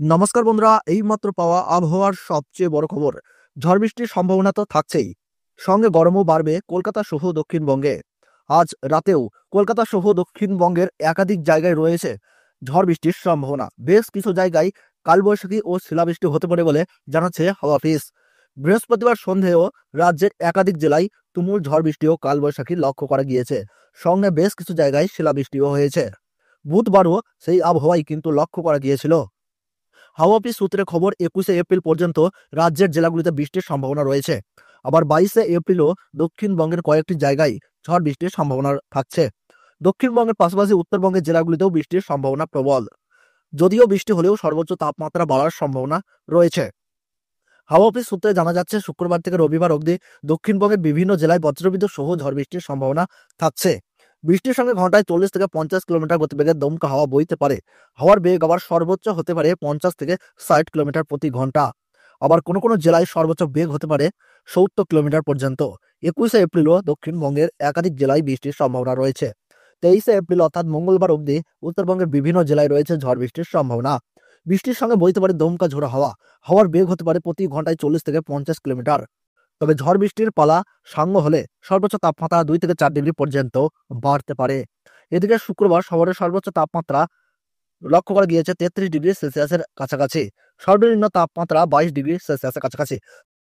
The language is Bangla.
নমস্কার বন্ধুরা, এইমাত্র পাওয়া আবহাওয়ার সবচেয়ে বড় খবর। ঝড় বৃষ্টির সম্ভাবনা তো থাকছেই, সঙ্গে গরমও বাড়বে কলকাতা সহ দক্ষিণবঙ্গে। আজ রাতেও কলকাতা সহ দক্ষিণবঙ্গের একাধিক জায়গায় রয়েছে ঝড় বৃষ্টির সম্ভাবনা। বেশ কিছু জায়গায় কালবৈশাখী ও শিলাবৃষ্টি হতে পারে বলে জানাচ্ছে হাওয়া অফিস। বৃহস্পতিবার সন্ধেও রাজ্যের একাধিক জেলায় তুমুল ঝড় বৃষ্টি ও কালবৈশাখী লক্ষ্য করা গিয়েছে, সঙ্গে বেশ কিছু জায়গায় শিলাবৃষ্টিও হয়েছে। বুধবারও সেই আবহাওয়াই কিন্তু লক্ষ্য করা গিয়েছিল। হাওয়া অফিস সূত্রে খবর, 21শে এপ্রিল পর্যন্ত রাজ্যের জেলাগুলিতে বৃষ্টির সম্ভাবনা রয়েছে। আবার 22শে এপ্রিলও দক্ষিণবঙ্গের কয়েকটি জায়গায় ঝড় বৃষ্টির সম্ভাবনা থাকছে। দক্ষিণবঙ্গের পাশাপাশি উত্তরবঙ্গের জেলাগুলিতেও বৃষ্টির সম্ভাবনা প্রবল। যদিও বৃষ্টি হলেও সর্বোচ্চ তাপমাত্রা বাড়ার সম্ভাবনা রয়েছে। হাওয়া অফিস সূত্রে জানা যাচ্ছে, শুক্রবার থেকে রবিবার অবধি দক্ষিণবঙ্গের বিভিন্ন জেলায় বজ্রবিদ্যুৎ সহ ঝড় বৃষ্টির সম্ভাবনা থাকছে। বৃষ্টির সঙ্গে ঘন্টায় 40 থেকে 50 কিলোমিটার গতিবেগে দমকা হাওয়া বইতে পারে। হাওয়ার বেগ আবার সর্বোচ্চ হতে পারে 50 থেকে 60 কিলোমিটার প্রতি ঘন্টা। আবার কোনো কোনো জেলায় সর্বোচ্চ বেগ হতে পারে 70 কিলোমিটার পর্যন্ত। 21শে এপ্রিলও দক্ষিণবঙ্গের একাধিক জেলায় বৃষ্টির সম্ভাবনা রয়েছে। 23শে এপ্রিল অর্থাৎ মঙ্গলবার অবধি উত্তরবঙ্গের বিভিন্ন জেলায় রয়েছে ঝড় বৃষ্টির সম্ভাবনা। বৃষ্টির সঙ্গে বইতে পারে দমকা ঝোড়ো হাওয়া। হাওয়ার বেগ হতে পারে প্রতি ঘন্টায় 40 থেকে 50 কিলোমিটার। তবে ঝড় বৃষ্টির পালা সাঙ্গ হলে সর্বোচ্চ তাপমাত্রা 2 থেকে 4 ডিগ্রি পর্যন্ত বাড়তে পারে। এদিকে শুক্রবার শহরের সর্বোচ্চ তাপমাত্রা লক্ষ্য করা গিয়েছে 33 ডিগ্রি সেলসিয়াসের কাছাকাছি। সর্বনিম্ন তাপমাত্রা 22 ডিগ্রি সেলসিয়াসের কাছাকাছি।